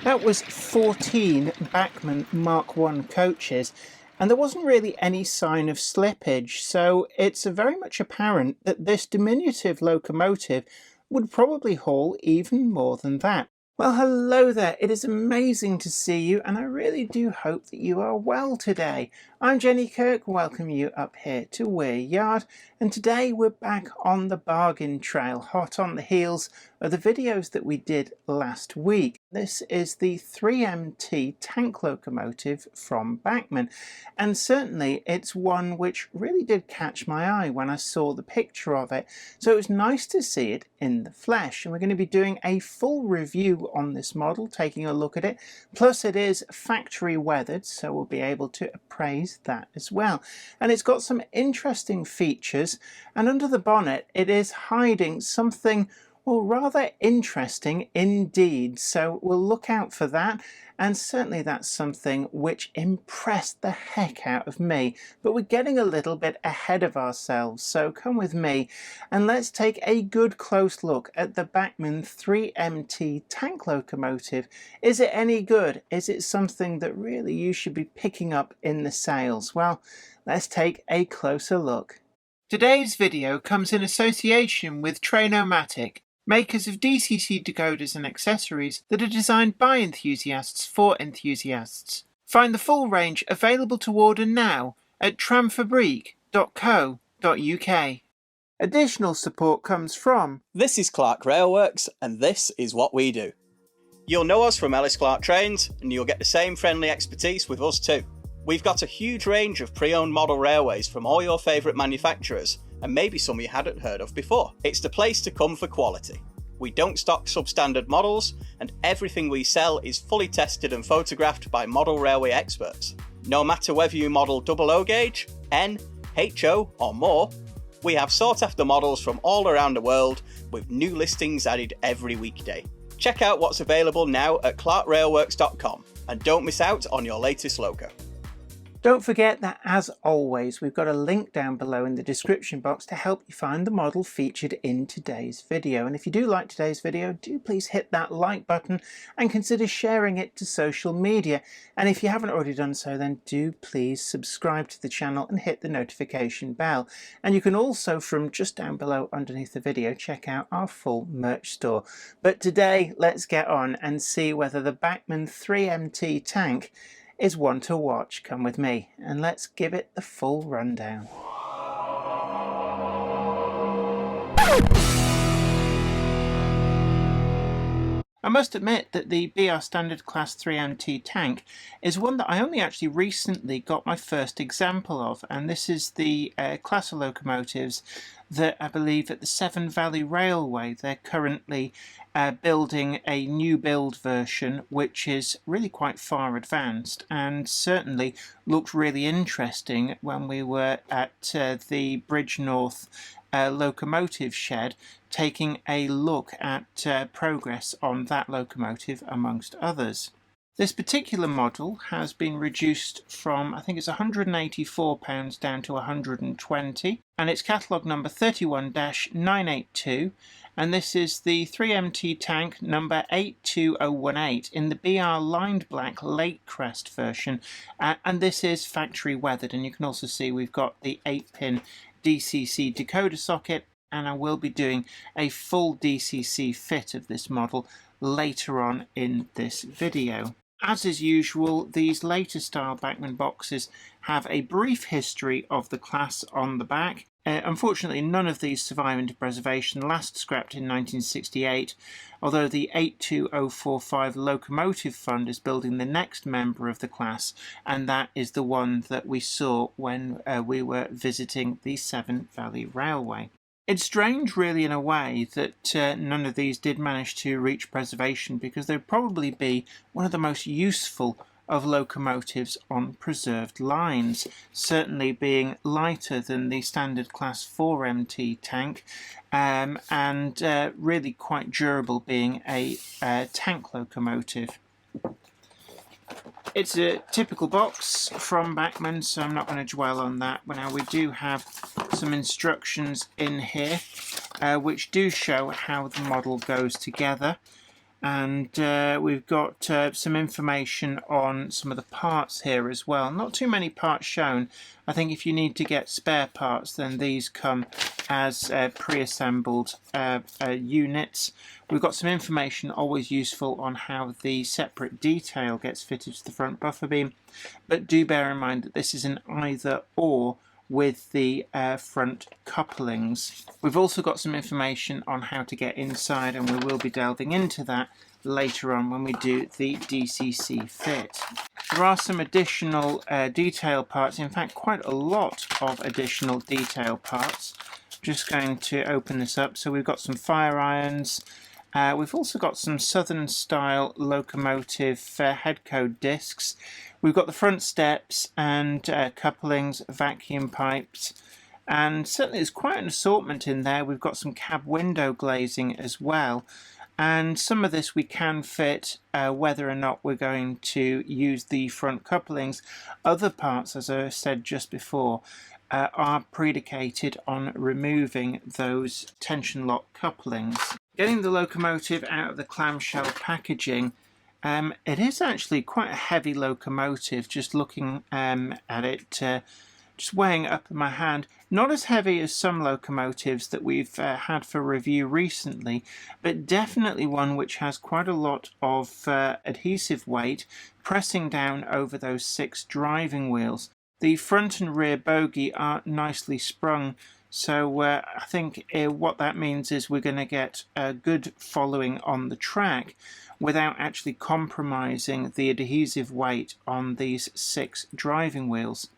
That was 14 Bachmann Mark I coaches, and there wasn't really any sign of slippage, so it's very much apparent that this diminutive locomotive would probably haul even more than that. Well, hello there. It is amazing to see you, and I really do hope that you are well today. I'm Jenny Kirk, welcome you up here to Weir Yard, and today we're back on the bargain trail, hot on the heels of the videos that we did last week. This is the 3MT tank locomotive from Bachmann, and certainly it's one which really did catch my eye when I saw the picture of it, so it was nice to see it in the flesh. And we're going to be doing a full review on this model, taking a look at it, plus it is factory weathered, so we'll be able to appraise that as well. And it's got some interesting features, and under the bonnet it is hiding something, well, rather interesting indeed, so we'll look out for that. And certainly that's something which impressed the heck out of me. But we're getting a little bit ahead of ourselves, so come with me and let's take a good close look at the Bachmann 3MT tank locomotive. Is it any good? Is it something that really you should be picking up in the sales? Well, let's take a closer look. Today's video comes in association with Trainomatic, makers of DCC decoders and accessories that are designed by enthusiasts for enthusiasts. Find the full range available to order now at tramfabriek.co.uk. Additional support comes from... This is Clark Railworks, and this is what we do. You'll know us from Ellis Clark Trains, and you'll get the same friendly expertise with us too. We've got a huge range of pre-owned model railways from all your favourite manufacturers, and maybe some you hadn't heard of before. It's the place to come for quality. We don't stock substandard models, and everything we sell is fully tested and photographed by model railway experts. No matter whether you model double-O gauge, N, HO or more, we have sought after models from all around the world with new listings added every weekday. Check out what's available now at clarkrailworks.com and don't miss out on your latest loco. Don't forget that, as always, we've got a link down below in the description box to help you find the model featured in today's video. And if you do like today's video, do please hit that like button and consider sharing it to social media. And if you haven't already done so, then do please subscribe to the channel and hit the notification bell. And you can also, from just down below underneath the video, check out our full merch store. But today, let's get on and see whether the Bachmann 3MT tank is one to watch. Come with me and let's give it the full rundown. I must admit that the BR Standard Class 3MT tank is one that I only actually recently got my first example of, and this is the class of locomotives that I believe at the Severn Valley Railway they're currently building a new build version which is really quite far advanced and certainly looked really interesting when we were at the Bridgnorth locomotive shed taking a look at progress on that locomotive amongst others. This particular model has been reduced from, I think it's £184 down to 120, and it's catalogue number 31-982, and this is the 3MT tank number 82018 in the BR lined black Lake Crest version, and this is factory weathered, and you can also see we've got the 8-pin DCC decoder socket, and I will be doing a full DCC fit of this model later on in this video. As is usual, these later style Bachmann boxes have a brief history of the class on the back. Unfortunately, none of these survive into preservation, last scrapped in 1968, although the 82045 Locomotive Fund is building the next member of the class, and that is the one that we saw when we were visiting the Severn Valley Railway. It's strange, really, in a way, that none of these did manage to reach preservation, because they'd probably be one of the most useful of locomotives on preserved lines, certainly being lighter than the standard class 4MT tank, and really quite durable, being a tank locomotive. It's a typical box from Bachmann, so I'm not going to dwell on that. But now we do have some instructions in here which do show how the model goes together. And we've got some information on some of the parts here as well. Not too many parts shown. I think if you need to get spare parts, then these come as pre-assembled units. We've got some information, always useful, on how the separate detail gets fitted to the front buffer beam, but do bear in mind that this is an either or with the front couplings. We've also got some information on how to get inside, and we will be delving into that later on when we do the DCC fit. There are some additional detail parts, in fact quite a lot of additional detail parts. I'm just going to open this up. So we've got some fire irons. We've also got some Southern style locomotive head code discs. We've got the front steps and couplings, vacuum pipes, and certainly there's quite an assortment in there. We've got some cab window glazing as well, and some of this we can fit whether or not we're going to use the front couplings. Other parts, as I said just before, are predicated on removing those tension lock couplings. Getting the locomotive out of the clamshell packaging, it is actually quite a heavy locomotive. Just looking at it, just weighing it up in my hand, not as heavy as some locomotives that we've had for review recently, but definitely one which has quite a lot of adhesive weight pressing down over those 6 driving wheels. The front and rear bogie are nicely sprung, so I think what that means is we're going to get a good following on the track without actually compromising the adhesive weight on these 6 driving wheels.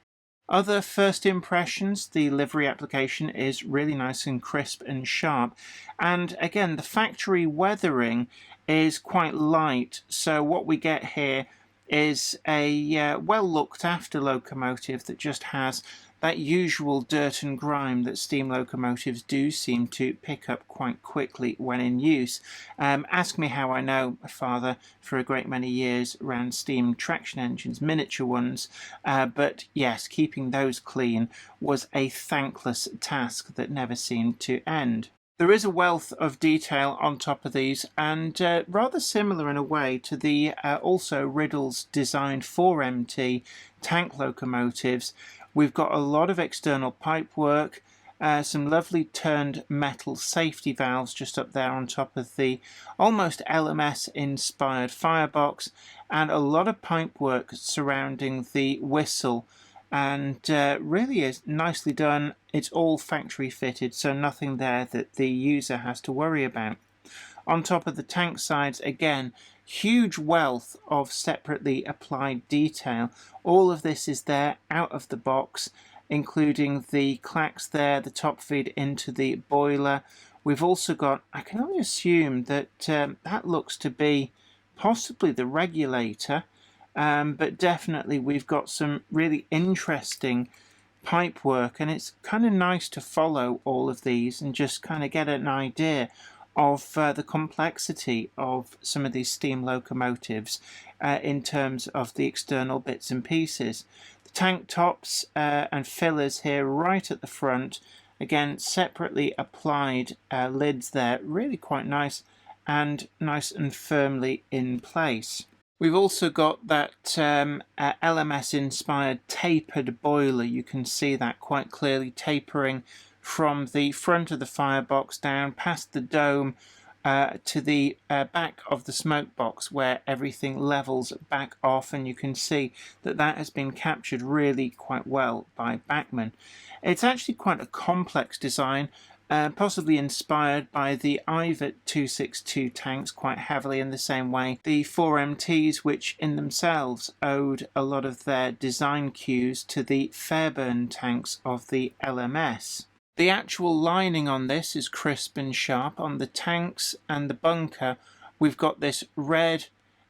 Other first impressions, the livery application is really nice and crisp and sharp, and again the factory weathering is quite light, so what we get here is a well looked after locomotive that just has that usual dirt and grime that steam locomotives do seem to pick up quite quickly when in use. Ask me how I know. My father for a great many years ran steam traction engines, miniature ones, but yes, keeping those clean was a thankless task that never seemed to end. There is a wealth of detail on top of these, and rather similar in a way to the also Riddles designed 4MT tank locomotives. We've got a lot of external pipe work, some lovely turned metal safety valves just up there on top of the almost LMS inspired firebox, and a lot of pipe work surrounding the whistle, and really is nicely done. It's all factory fitted, so nothing there that the user has to worry about. On top of the tank sides, again, huge wealth of separately applied detail. All of this is there out of the box, including the clacks there, the top feed into the boiler. We've also got, I can only assume that that looks to be possibly the regulator, but definitely we've got some really interesting pipe work, and it's kind of nice to follow all of these and just kind of get an idea of the complexity of some of these steam locomotives in terms of the external bits and pieces. The tank tops and fillers here right at the front, again separately applied lids there, really quite nice and firmly in place. We've also got that LMS inspired tapered boiler. You can see that quite clearly tapering from the front of the firebox down past the dome to the back of the smoke box, where everything levels back off, and you can see that that has been captured really quite well by Bachmann. It's actually quite a complex design, possibly inspired by the Ivet 262 tanks quite heavily in the same way. The 4MTs, which in themselves owed a lot of their design cues to the Fairburn tanks of the LMS. The actual lining on this is crisp and sharp. On the tanks and the bunker, we've got this red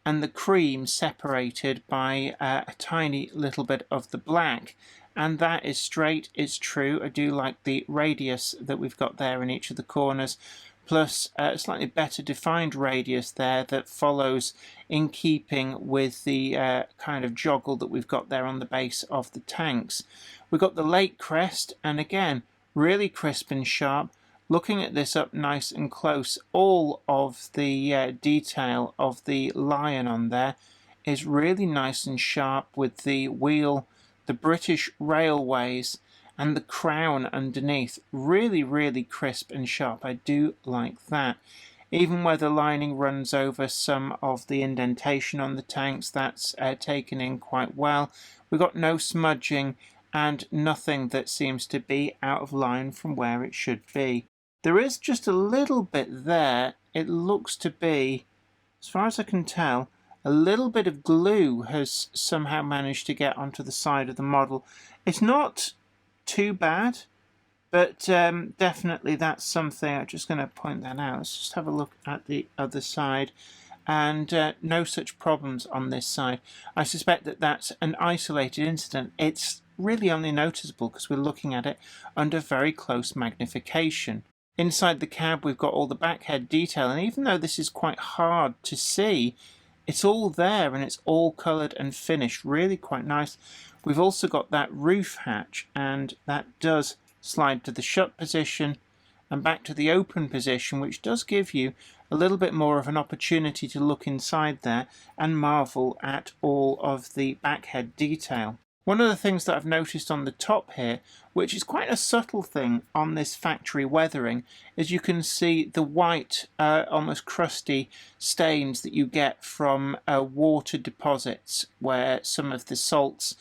and the cream separated by a tiny little bit of the black, and that is straight, it's true. I do like the radius that we've got there in each of the corners, plus a slightly better defined radius there that follows in keeping with the kind of joggle that we've got there on the base of the tanks. We've got the lake crest, and again really crisp and sharp, looking at this up nice and close, all of the detail of the lion on there is really nice and sharp, with the wheel, the British Railways, and the crown underneath really, really crisp and sharp. I do like that. Even where the lining runs over some of the indentation on the tanks, that's taken in quite well. We've got no smudging and nothing that seems to be out of line from where it should be. There is just a little bit there. It looks to be, as far as I can tell, a little bit of glue has somehow managed to get onto the side of the model. It's not too bad, but definitely that's something. I'm just going to point that out. Let's just have a look at the other side, and no such problems on this side. I suspect that that's an isolated incident. It's really only noticeable because we're looking at it under very close magnification. Inside the cab we've got all the backhead detail, and even though this is quite hard to see, it's all there and it's all coloured and finished really quite nice. We've also got that roof hatch, and that does slide to the shut position and back to the open position, which does give you a little bit more of an opportunity to look inside there and marvel at all of the backhead detail. One of the things that I've noticed on the top here, which is quite a subtle thing on this factory weathering, is you can see the white, almost crusty stains that you get from water deposits, where some of the salts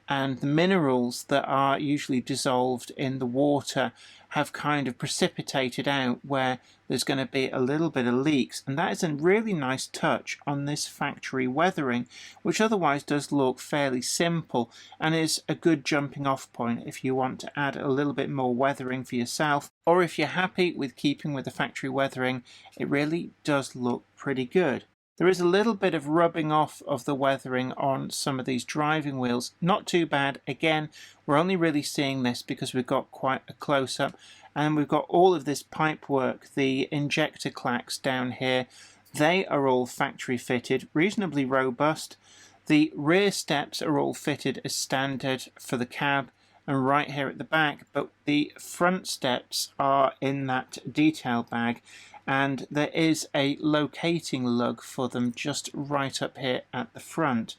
and the minerals that are usually dissolved in the water have kind of precipitated out, where there's going to be a little bit of leaks, and that is a really nice touch on this factory weathering, which otherwise does look fairly simple and is a good jumping off point if you want to add a little bit more weathering for yourself, or if you're happy with keeping with the factory weathering. It really does look pretty good. There is a little bit of rubbing off of the weathering on some of these driving wheels. Not too bad. Again, we're only really seeing this because we've got quite a close-up, and we've got all of this pipe work, the injector clacks down here. They are all factory fitted, reasonably robust. The rear steps are all fitted as standard for the cab and right here at the back, but the front steps are in that detail bag, and there is a locating lug for them just right up here at the front.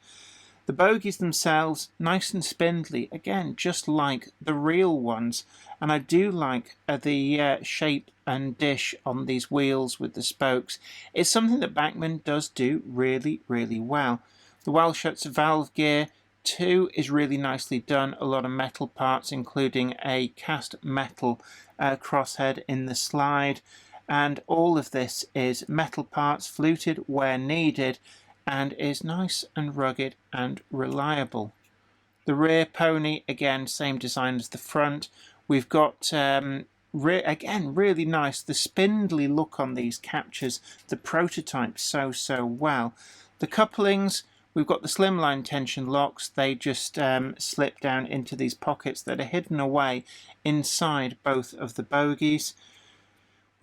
The bogies themselves, nice and spindly, again, just like the real ones. And I do like the shape and dish on these wheels with the spokes. It's something that Bachmann does do really, really well. The Welshut's valve gear too is really nicely done. A lot of metal parts, including a cast metal crosshead in the slide. And all of this is metal parts, fluted where needed, and is nice and rugged and reliable. The rear pony, again, same design as the front. We've got, again, really nice. The spindly look on these captures the prototype so well. The couplings, we've got the slimline tension locks. They just slip down into these pockets that are hidden away inside both of the bogies.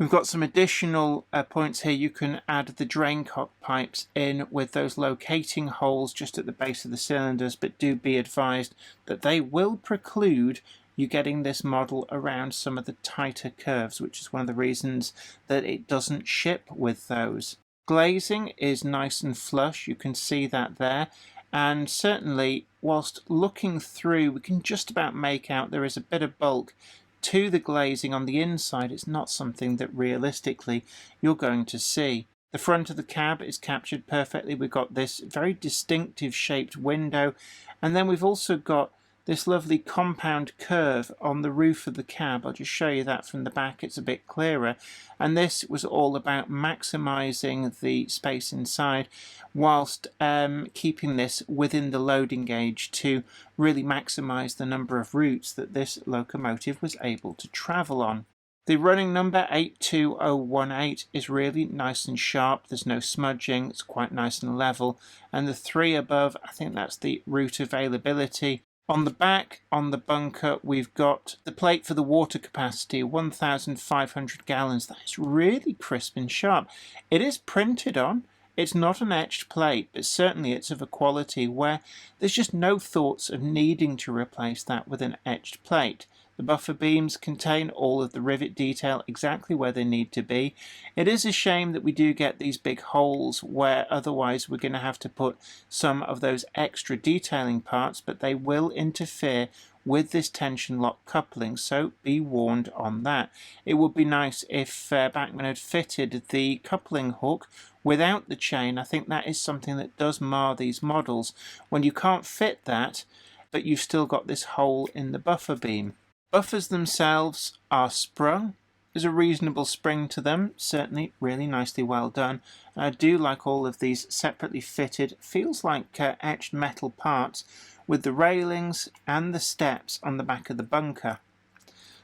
We've got some additional points here. You can add the drain cock pipes in with those locating holes just at the base of the cylinders, but do be advised that they will preclude you getting this model around some of the tighter curves, which is one of the reasons that it doesn't ship with those. Glazing is nice and flush, you can see that there, and certainly whilst looking through we can just about make out there is a bit of bulk to the glazing on the inside. It's not something that realistically you're going to see. The front of the cab is captured perfectly. We've got this very distinctive shaped window, and then we've also got this lovely compound curve on the roof of the cab. I'll just show you that from the back, it's a bit clearer. And this was all about maximising the space inside whilst keeping this within the loading gauge to really maximise the number of routes that this locomotive was able to travel on. The running number 82018 is really nice and sharp. There's no smudging, it's quite nice and level. And the 3 above, I think that's the route availability. On the back, on the bunker, we've got the plate for the water capacity, 1,500 gallons. That is really crisp and sharp. It is printed on. It's not an etched plate, but certainly it's of a quality where there's just no thoughts of needing to replace that with an etched plate. The buffer beams contain all of the rivet detail exactly where they need to be. It is a shame that we do get these big holes where otherwise we're going to have to put some of those extra detailing parts, but they will interfere with this tension lock coupling, so be warned on that. It would be nice if Bachmann had fitted the coupling hook without the chain. I think that is something that does mar these models, when you can't fit that but you've still got this hole in the buffer beam. Buffers themselves are sprung. There's a reasonable spring to them, certainly really nicely well done. And I do like all of these separately fitted, feels like etched metal parts with the railings and the steps on the back of the bunker.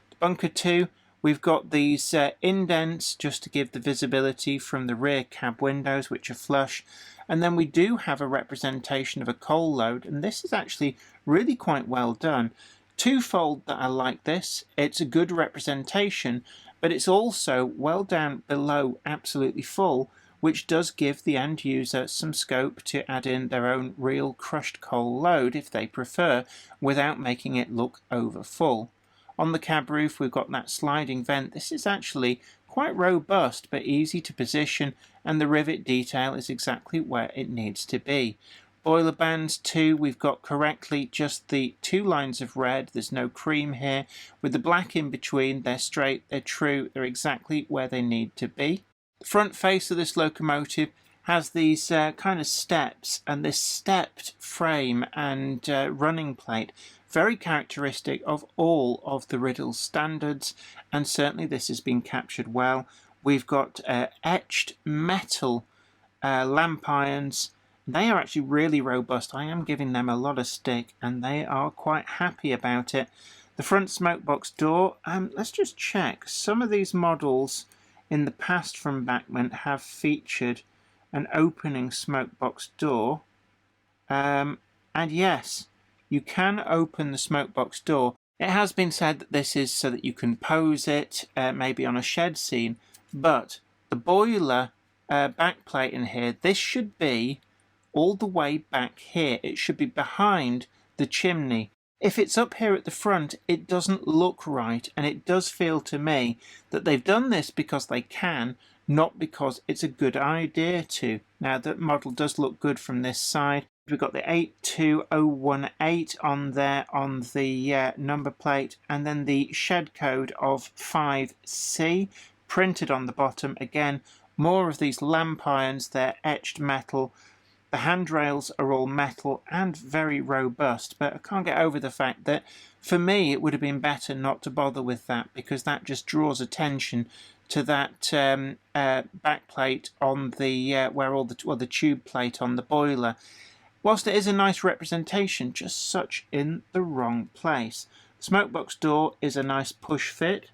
The bunker 2, we've got these indents just to give the visibility from the rear cab windows, which are flush. And then we do have a representation of a coal load, and this is actually really quite well done. Twofold that I like this. It's a good representation, but it's also well down below absolutely full, which does give the end user some scope to add in their own real crushed coal load if they prefer, without making it look over full. On the cab roof we've got that sliding vent. This is actually quite robust but easy to position, and the rivet detail is exactly where it needs to be. Boiler bands too, we've got correctly just the 2 lines of red. There's no cream here. With the black in between, they're straight, they're true, they're exactly where they need to be. The front face of this locomotive has these kind of steps, and this stepped frame and running plate, very characteristic of all of the Riddle standards, and certainly this has been captured well. We've got etched metal lamp irons. They are actually really robust. I am giving them a lot of stick, and they are quite happy about it. The front smokebox door, let's just check. Some of these models in the past from Bachmann have featured an opening smokebox door, and yes, you can open the smokebox door. It has been said that this is so that you can pose it maybe on a shed scene, but the boiler backplate in here, this should be all the way back here. It should be behind the chimney. If it's up here at the front, it doesn't look right, and it does feel to me that they've done this because they can, not because it's a good idea to. Now, the model does look good from this side. We've got the 82018 on there on the number plate, and then the shed code of 5C printed on the bottom. Again, more of these lamp irons, they're etched metal. The handrails are all metal and very robust, but I can't get over the fact that for me it would have been better not to bother with that, because that just draws attention to that backplate on the the tube plate on the boiler. Whilst it is a nice representation, just such in the wrong place. The smokebox door is a nice push fit,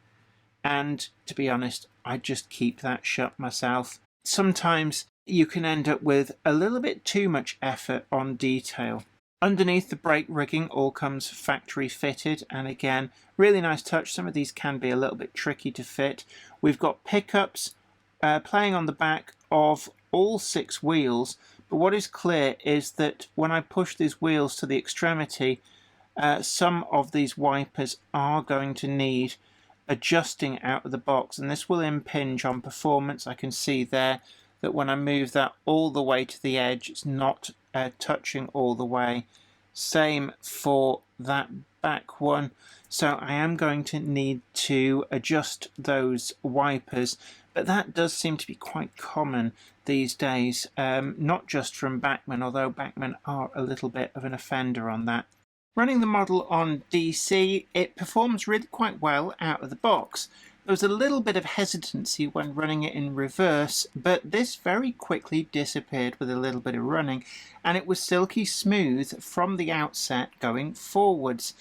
and to be honest, I just keep that shut myself. Sometimes you can end up with a little bit too much effort on detail. Underneath, the brake rigging all comes factory fitted, and again, really nice touch. Some of these can be a little bit tricky to fit. We've got pickups playing on the back of all 6 wheels, but what is clear is that when I push these wheels to the extremity, some of these wipers are going to need adjusting out of the box, and this will impinge on performance. I can see there that when I move that all the way to the edge, it's not touching all the way. Same for that back one. So I am going to need to adjust those wipers, but that does seem to be quite common these days, not just from Bachmann, although Bachmann are a little bit of an offender on that. Running the model on DC, it performs really quite well out of the box. There was a little bit of hesitancy when running it in reverse, but this very quickly disappeared with a little bit of running, and it was silky smooth from the outset going forwards.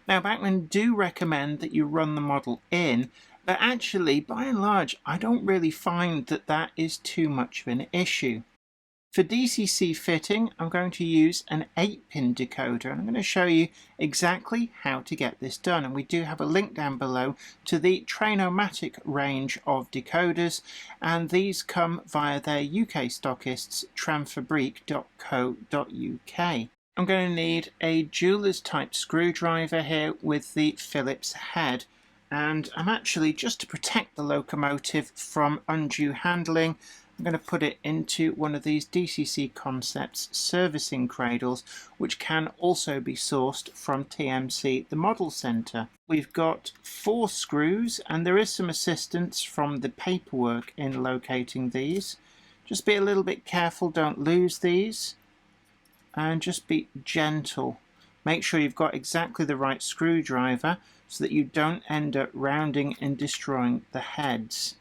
Now, Bachmann do recommend that you run the model in, but actually, by and large, I don't really find that that is too much of an issue. For DCC Fitting, I'm going to use an 8-pin decoder, and I'm going to show you exactly how to get this done. And we do have a link down below to the Trainomatic range of decoders, and these come via their UK stockists, Tramfabriek.co.uk. I'm going to need a jeweler's type screwdriver here with the Phillips head, and I'm actually, just to protect the locomotive from undue handling, I'm going to put it into one of these DCC Concepts servicing cradles, which can also be sourced from TMC, the model centre. We've got 4 screws, and there is some assistance from the paperwork in locating these. Just be a little bit careful, don't lose these. And just be gentle. Make sure you've got exactly the right screwdriver so that you don't end up rounding and destroying the heads.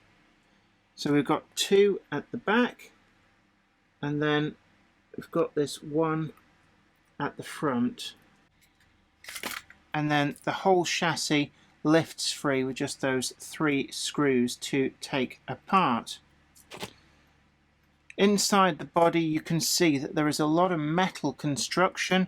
So we've got 2 at the back, and then we've got this one at the front. And then the whole chassis lifts free with just those 3 screws to take apart. Inside the body you can see that there is a lot of metal construction,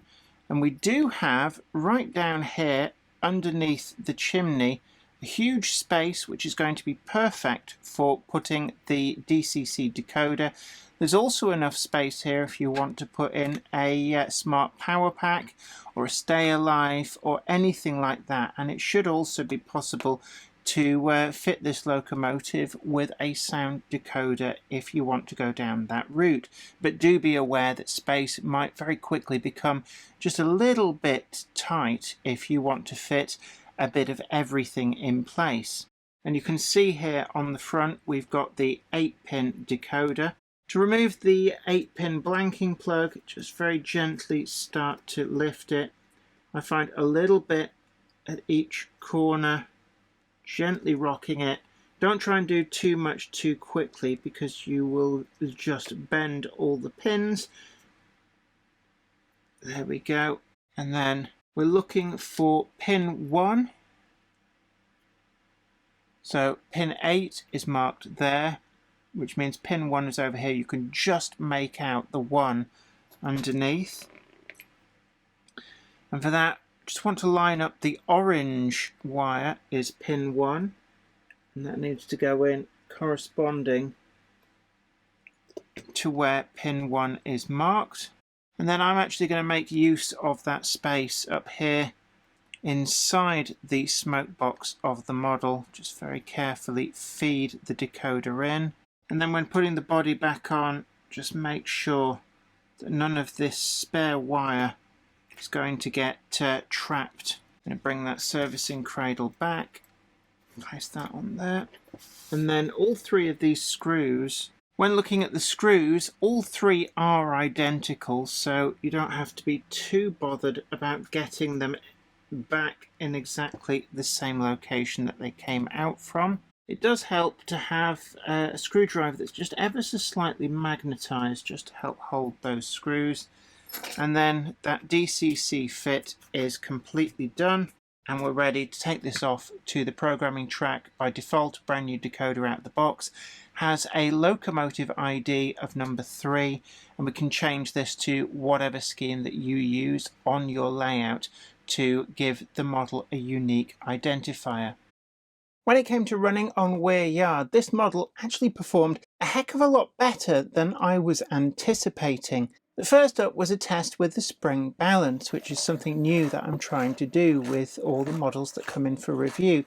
and we do have right down here underneath the chimney a huge space which is going to be perfect for putting the DCC decoder. There's also enough space here if you want to put in a smart power pack or a stay alive or anything like that, and it should also be possible to fit this locomotive with a sound decoder if you want to go down that route. But do be aware that space might very quickly become just a little bit tight if you want to fit a bit of everything in place. And you can see here on the front we've got the 8-pin decoder. To remove the 8-pin blanking plug, just very gently start to lift it. I find a little bit at each corner, gently rocking it. Don't try and do too much too quickly because you will just bend all the pins. There we go. And then we're looking for pin 1. So pin 8 is marked there, which means pin 1 is over here. You can just make out the 1 underneath. And for that, just want to line up the orange wire is pin 1, and that needs to go in corresponding to where pin 1 is marked. And then I'm actually going to make use of that space up here inside the smoke box of the model. Just very carefully feed the decoder in, and then when putting the body back on, just make sure that none of this spare wire is going to get trapped. I'm going to bring that servicing cradle back, place that on there, and then all 3 of these screws, when looking at the screws, all 3 are identical, so you don't have to be too bothered about getting them back in exactly the same location that they came out from. It does help to have a screwdriver that's just ever so slightly magnetized just to help hold those screws. And then that DCC fit is completely done, and we're ready to take this off to the programming track. By default, brand new decoder out of the box, has a locomotive ID of number 3, and we can change this to whatever scheme that you use on your layout to give the model a unique identifier. When it came to running on Weir Yard, this model actually performed a heck of a lot better than I was anticipating. The first up was a test with the spring balance, which is something new that I'm trying to do with all the models that come in for review.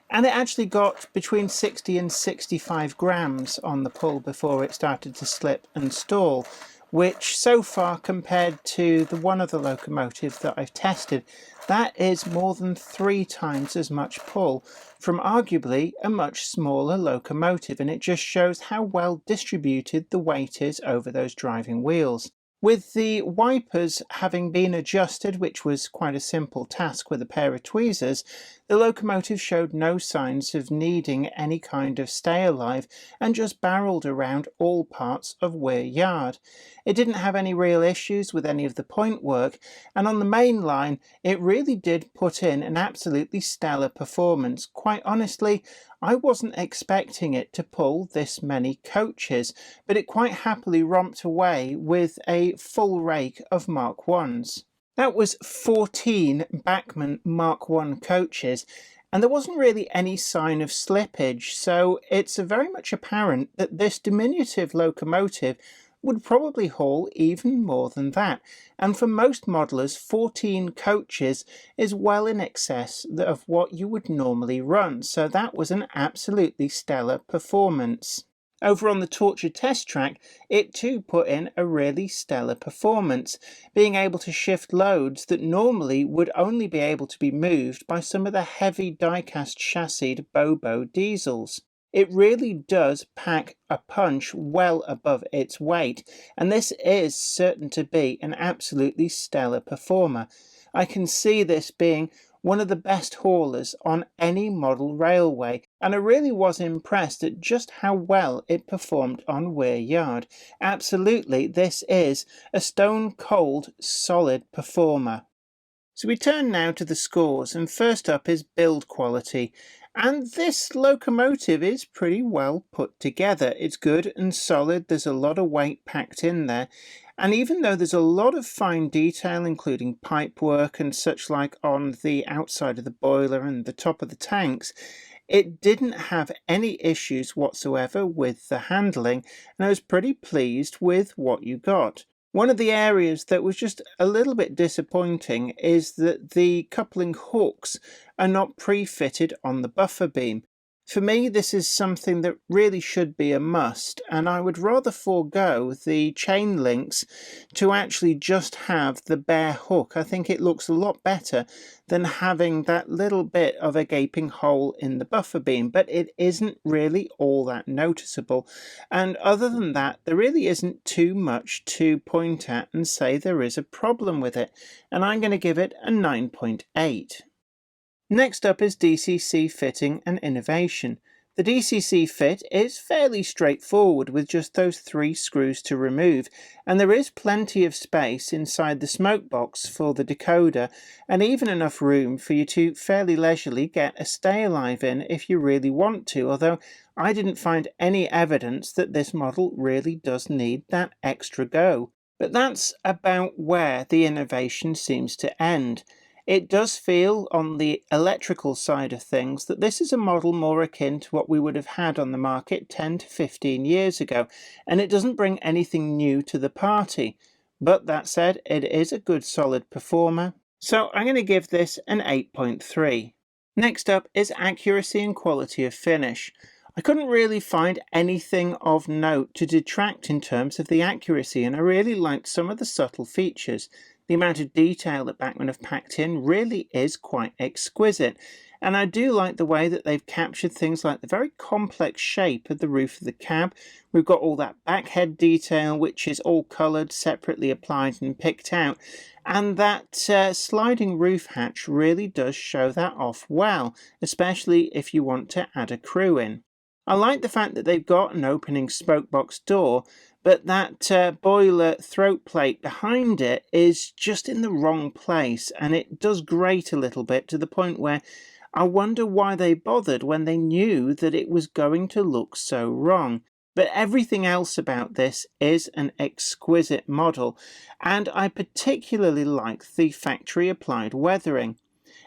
And it actually got between 60 and 65 grams on the pull before it started to slip and stall, which so far, compared to the one other locomotive that I've tested, that is more than 3 times as much pull from arguably a much smaller locomotive, and it just shows how well distributed the weight is over those driving wheels. With the wipers having been adjusted, which was quite a simple task with a pair of tweezers, the locomotive showed no signs of needing any kind of stay alive and just barreled around all parts of Weir Yard. It didn't have any real issues with any of the point work, and on the main line it really did put in an absolutely stellar performance. Quite honestly, I wasn't expecting it to pull this many coaches, but it quite happily romped away with a full rake of Mark 1s. That was 14 Bachmann Mark 1 coaches, and there wasn't really any sign of slippage, so it's very much apparent that this diminutive locomotive would probably haul even more than that, and for most modelers 14 coaches is well in excess of what you would normally run, so that was an absolutely stellar performance. Over on the Torture test track, it too put in a really stellar performance, being able to shift loads that normally would only be able to be moved by some of the heavy die-cast chassied Bobo diesels. It really does pack a punch well above its weight, and this is certain to be an absolutely stellar performer. I can see this being one of the best haulers on any model railway, and I really was impressed at just how well it performed on Weir Yard. Absolutely, this is a stone-cold, solid performer. So we turn now to the scores, and first up is build quality. And this locomotive is pretty well put together. It's good and solid, there's a lot of weight packed in there. And even though there's a lot of fine detail, including pipework and such like on the outside of the boiler and the top of the tanks, it didn't have any issues whatsoever with the handling, and I was pretty pleased with what you got. One of the areas that was just a little bit disappointing is that the coupling hooks are not pre-fitted on the buffer beam. For me, this is something that really should be a must, and I would rather forego the chain links to actually just have the bare hook. I think it looks a lot better than having that little bit of a gaping hole in the buffer beam, but it isn't really all that noticeable. And other than that, there really isn't too much to point at and say there is a problem with it, and I'm going to give it a 9.8. Next up is DCC Fitting and Innovation. The DCC fit is fairly straightforward with just those 3 screws to remove, and there is plenty of space inside the smoke box for the decoder, and even enough room for you to fairly leisurely get a stay alive in if you really want to, although I didn't find any evidence that this model really does need that extra go. But that's about where the innovation seems to end. It does feel, on the electrical side of things, that this is a model more akin to what we would have had on the market 10 to 15 years ago, and it doesn't bring anything new to the party. But that said, it is a good solid performer, so I'm going to give this an 8.3. Next up is accuracy and quality of finish. I couldn't really find anything of note to detract in terms of the accuracy, and I really liked some of the subtle features. The amount of detail that Bachmann have packed in really is quite exquisite, and I do like the way that they've captured things like the very complex shape of the roof of the cab. We've got all that backhead detail, which is all coloured, separately applied and picked out, and that sliding roof hatch really does show that off well, especially if you want to add a crew in. I like the fact that they've got an opening spoke box door, but that boiler throat plate behind it is just in the wrong place, and it does grate a little bit to the point where I wonder why they bothered when they knew that it was going to look so wrong. But everything else about this is an exquisite model, and I particularly like the factory applied weathering.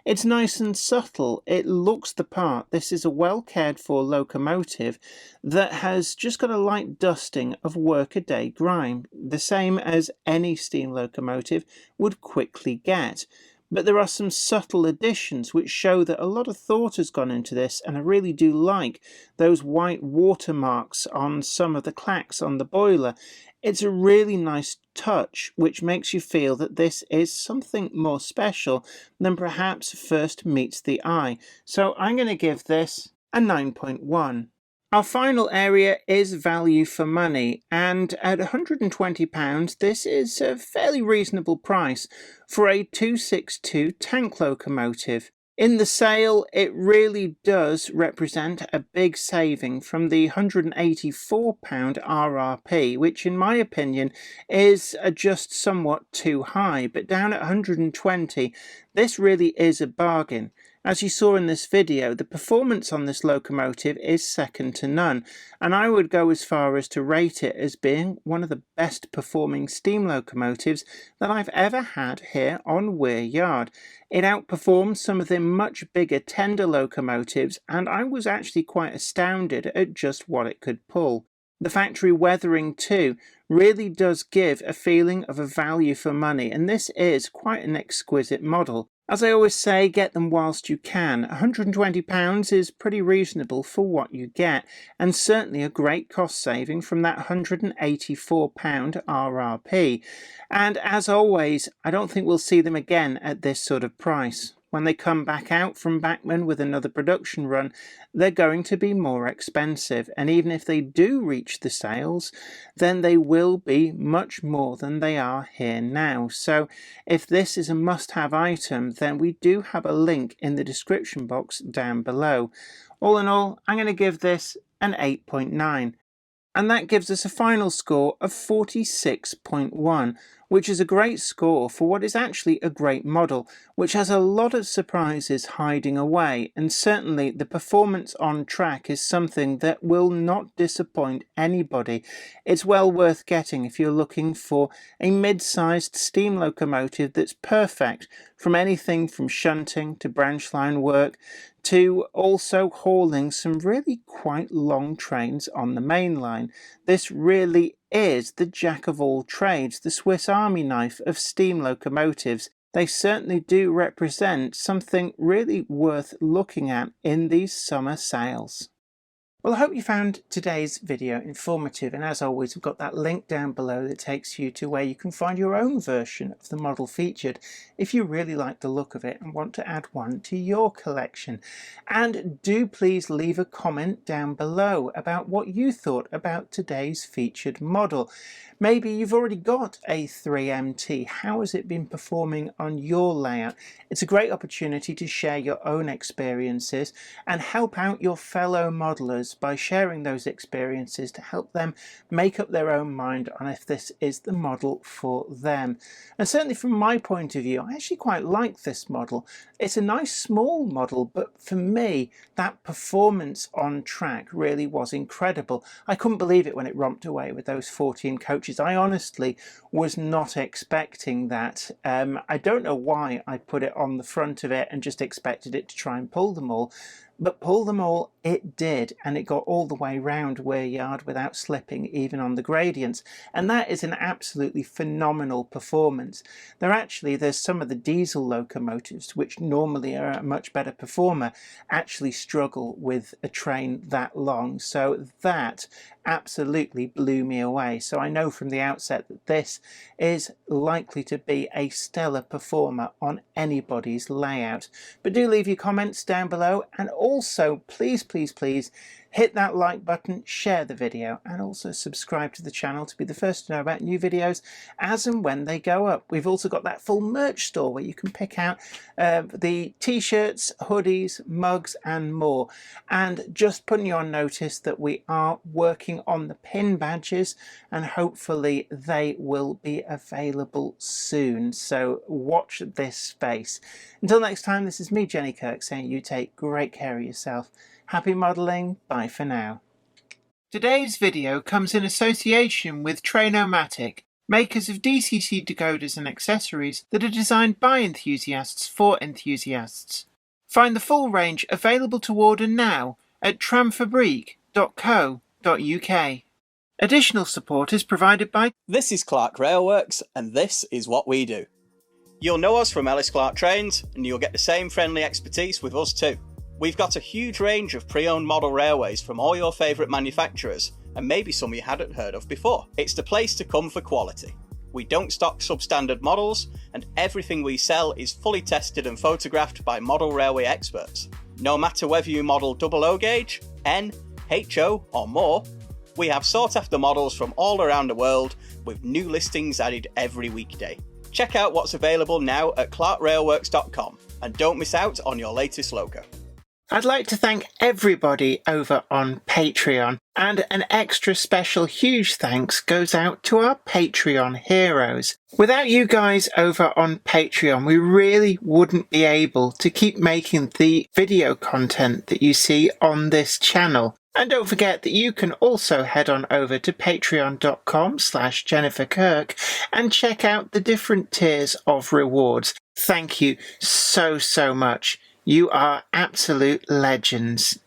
It's nice and subtle, it looks the part. This is a well cared for locomotive that has just got a light dusting of workaday grime, the same as any steam locomotive would quickly get. But there are some subtle additions which show that a lot of thought has gone into this, and I really do like those white watermarks on some of the clacks on the boiler. It's a really nice touch which makes you feel that this is something more special than perhaps first meets the eye. So I'm going to give this a 9.1. Our final area is value for money, and at £120 this is a fairly reasonable price for a 262 tank locomotive. In the sale, it really does represent a big saving from the £184 RRP, which in my opinion is just somewhat too high, but down at 120, this really is a bargain. As you saw in this video, the performance on this locomotive is second to none, and I would go as far as to rate it as being one of the best performing steam locomotives that I've ever had here on Weir Yard. It outperforms some of the much bigger tender locomotives, and I was actually quite astounded at just what it could pull. The factory weathering too really does give a feeling of a value for money, and this is quite an exquisite model. As I always say, get them whilst you can. £120 is pretty reasonable for what you get, and certainly a great cost saving from that £184 RRP. And as always, I don't think we'll see them again at this sort of price. When they come back out from Bachmann with another production run, they're going to be more expensive, and even if they do reach the sales, then they will be much more than they are here now. So if this is a must-have item, then we do have a link in the description box down below. All in all, I'm going to give this an 8.9. And that gives us a final score of 46.1, which is a great score for what is actually a great model, which has a lot of surprises hiding away, and certainly the performance on track is something that will not disappoint anybody. It's well worth getting if you're looking for a mid-sized steam locomotive that's perfect, from anything from shunting to branch line work to also hauling some really quite long trains on the main line. This really is the jack of all trades, the Swiss Army knife of steam locomotives. They certainly do represent something really worth looking at in these summer sales. Well, I hope you found today's video informative, and as always we've got that link down below that takes you to where you can find your own version of the model featured if you really like the look of it and want to add one to your collection. And do please leave a comment down below about what you thought about today's featured model. Maybe you've already got a 3MT. How has it been performing on your layout? It's a great opportunity to share your own experiences and help out your fellow modelers by sharing those experiences to help them make up their own mind on if this is the model for them. And certainly from my point of view, I actually quite like this model. It's a nice small model, but for me that performance on track really was incredible. I couldn't believe it when it romped away with those 14 coaches. I honestly was not expecting that. I don't know why I put it on the front of it and just expected it to try and pull them all. But pull them all it did, and it got all the way round Weir Yard without slipping even on the gradients, and that is an absolutely phenomenal performance. There's some of the diesel locomotives which normally are a much better performer actually struggle with a train that long, so that absolutely blew me away. So I know from the outset that this is likely to be a stellar performer on anybody's layout. But do leave your comments down below, and also please hit that like button, share the video, and also subscribe to the channel to be the first to know about new videos as and when they go up. We've also got that full merch store where you can pick out the t-shirts, hoodies, mugs and more. And just putting you on notice that we are working on the pin badges, and hopefully they will be available soon, so watch this space. Until next time, this is me, Jenny Kirk, saying you take great care of yourself. Happy modelling, bye for now. Today's video comes in association with Trainomatic, makers of DCC decoders and accessories that are designed by enthusiasts for enthusiasts. Find the full range available to order now at tramfabriek.co.uk. Additional support is provided by... This is Clark Railworks, and this is what we do. You'll know us from Ellis Clark Trains, and you'll get the same friendly expertise with us too. We've got a huge range of pre-owned model railways from all your favourite manufacturers, and maybe some you hadn't heard of before. It's the place to come for quality. We don't stock substandard models, and everything we sell is fully tested and photographed by model railway experts. No matter whether you model double O gauge, N, HO or more, we have sought after models from all around the world with new listings added every weekday. Check out what's available now at clarkrailworks.com, and don't miss out on your latest logo. I'd like to thank everybody over on Patreon, and an extra special huge thanks goes out to our Patreon heroes. Without you guys over on Patreon, we really wouldn't be able to keep making the video content that you see on this channel. And don't forget that you can also head on over to patreon.com/JenniferKirk and check out the different tiers of rewards. Thank you so much. You are absolute legends.